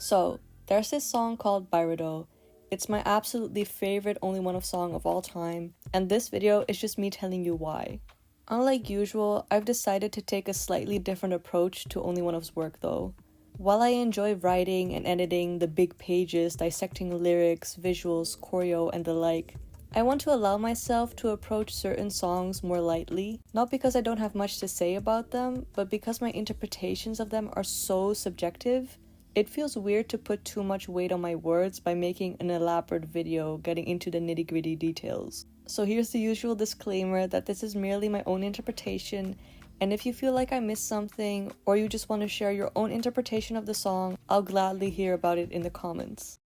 So, there's this song called byredO. It's my absolutely favorite OnlyOneOf song of all time, and this video is just me telling you why. Unlike usual, I've decided to take a slightly different approach to OnlyOneOf's work though. While I enjoy writing and editing the big pages, dissecting lyrics, visuals, choreo, and the like, I want to allow myself to approach certain songs more lightly, not because I don't have much to say about them, but because my interpretations of them are so subjective. It feels weird to put too much weight on my words by making an elaborate video getting into the nitty-gritty details. So here's the usual disclaimer that this is merely my own interpretation, and if you feel like I missed something or you just want to share your own interpretation of the song, I'll gladly hear about it in the comments.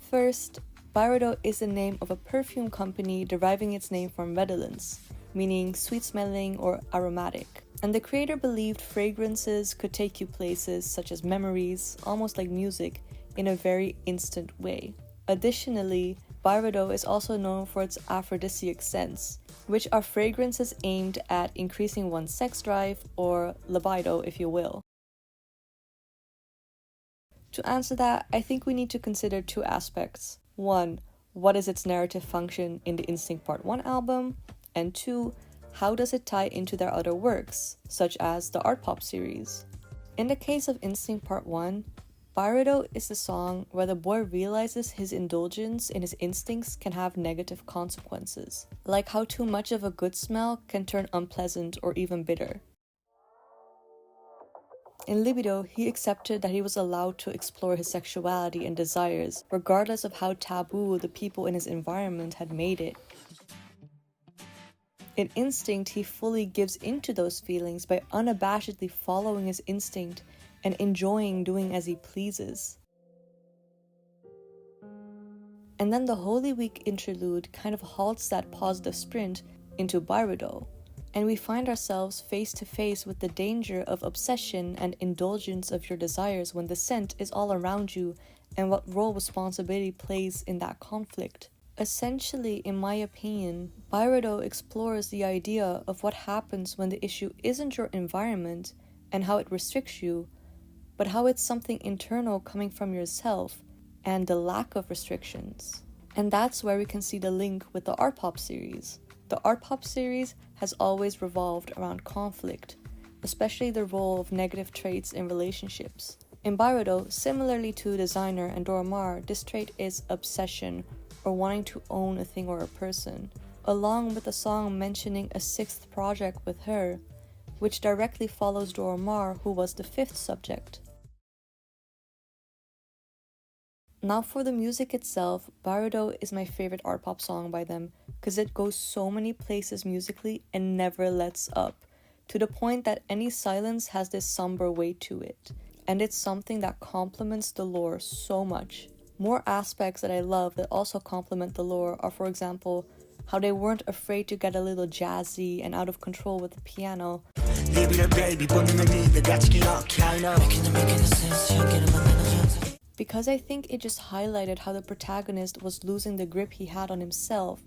First, byredO is the name of a perfume company deriving its name from redolence, meaning sweet-smelling or aromatic. And the creator believed fragrances could take you places such as memories, almost like music, in a very instant way. Additionally, byredO is also known for its aphrodisiac scents, which are fragrances aimed at increasing one's sex drive, or libido if you will. To answer that, I think we need to consider two aspects. One, what is its narrative function in the Instinct Part 1 album? And two, how does it tie into their other works, such as the art pop series? In the case of Instinct Part 1, byredO is the song where the boy realizes his indulgence in his instincts can have negative consequences, like how too much of a good smell can turn unpleasant or even bitter. In Libido, he accepted that he was allowed to explore his sexuality and desires, regardless of how taboo the people in his environment had made it. In Instinct, he fully gives into those feelings by unabashedly following his instinct and enjoying doing as he pleases. And then the Holy Week interlude kind of halts that positive sprint into byredO, and we find ourselves face to face with the danger of obsession and indulgence of your desires when the scent is all around you and what role responsibility plays in that conflict. Essentially, in my opinion, byredO explores the idea of what happens when the issue isn't your environment and how it restricts you, but how it's something internal coming from yourself and the lack of restrictions. And that's where we can see the link with the art pop series. The art pop series has always revolved around conflict, especially the role of negative traits in relationships. In byredO, similarly to Designer and Dora Maar, this trait is obsession, or wanting to own a thing or a person, along with a song mentioning a sixth project with her, which directly follows Dora Maar, who was the fifth subject. Now for the music itself, byredO is my favorite art pop song by them, because it goes so many places musically and never lets up, to the point that any silence has this somber weight to it, and it's something that complements the lore so much. More aspects that I love that also complement the lore are, for example, how they weren't afraid to get a little jazzy and out of control with the piano, because I think it just highlighted how the protagonist was losing the grip he had on himself,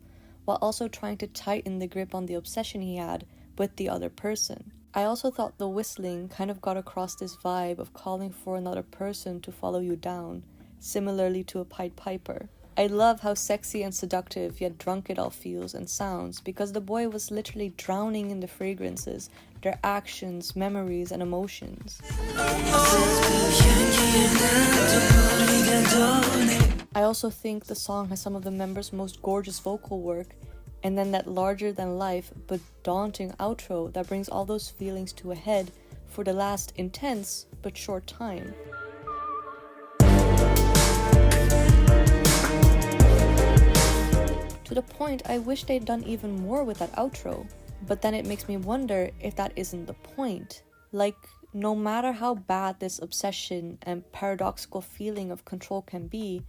while also trying to tighten the grip on the obsession he had with the other person. I also thought the whistling kind of got across this vibe of calling for another person to follow you down, similarly to a Pied Piper. I love how sexy and seductive yet drunk it all feels and sounds, because the boy was literally drowning in the fragrances, their actions, memories, and emotions. I also think the song has some of the members' most gorgeous vocal work, and then that larger-than-life but daunting outro that brings all those feelings to a head for the last intense but short time. To the point I wish they'd done even more with that outro, but then it makes me wonder if that isn't the point. Like, no matter how bad this obsession and paradoxical feeling of control can be,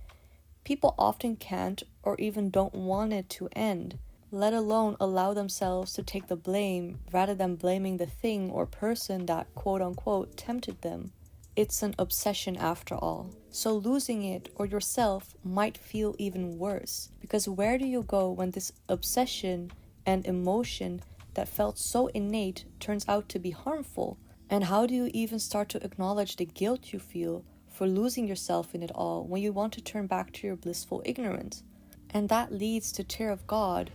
people often can't or even don't want it to end, let alone allow themselves to take the blame rather than blaming the thing or person that quote-unquote tempted them. It's an obsession after all, so losing it or yourself might feel even worse, because where do you go when this obsession and emotion that felt so innate turns out to be harmful? And how do you even start to acknowledge the guilt you feel for losing yourself in it all when you want to turn back to your blissful ignorance? And that leads to Tear of God,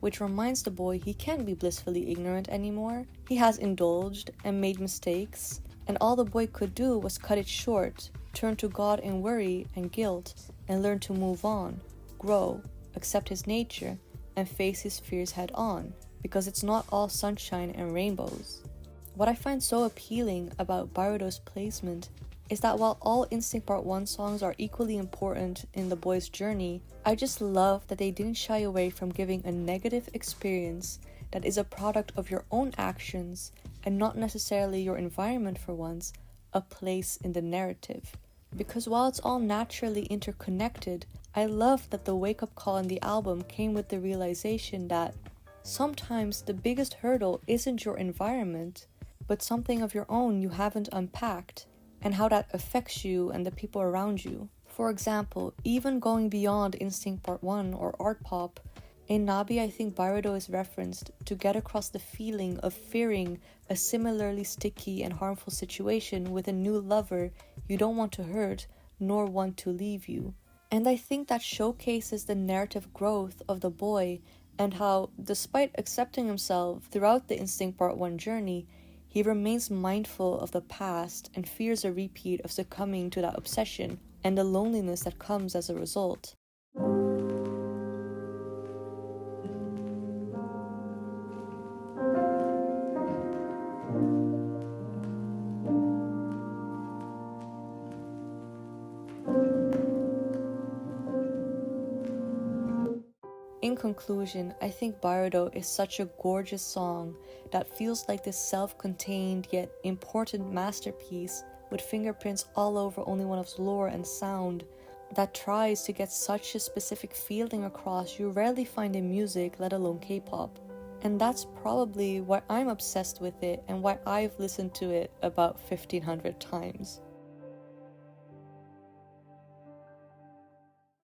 which reminds the boy he can't be blissfully ignorant anymore. He has indulged and made mistakes, and all the boy could do was cut it short, turn to God in worry and guilt, and learn to move on, grow, accept his nature, and face his fears head on, because it's not all sunshine and rainbows. What I find so appealing about byredO's placement is that while all Instinct Part 1 songs are equally important in the boy's journey, I just love that they didn't shy away from giving a negative experience that is a product of your own actions and not necessarily your environment for once, a place in the narrative. Because while it's all naturally interconnected, I love that the wake-up call in the album came with the realization that sometimes the biggest hurdle isn't your environment, but something of your own you haven't unpacked, and how that affects you and the people around you. For example, even going beyond Instinct Part 1 or art pop, in Nabi I think byredO is referenced to get across the feeling of fearing a similarly sticky and harmful situation with a new lover you don't want to hurt nor want to leave you. And I think that showcases the narrative growth of the boy and how, despite accepting himself throughout the Instinct Part 1 journey, he remains mindful of the past and fears a repeat of succumbing to that obsession and the loneliness that comes as a result. In conclusion, I think byredO is such a gorgeous song that feels like this self-contained yet important masterpiece with fingerprints all over OnlyOneOf's lore and sound that tries to get such a specific feeling across you rarely find in music, let alone K-pop. And that's probably why I'm obsessed with it and why I've listened to it about 1,500 times.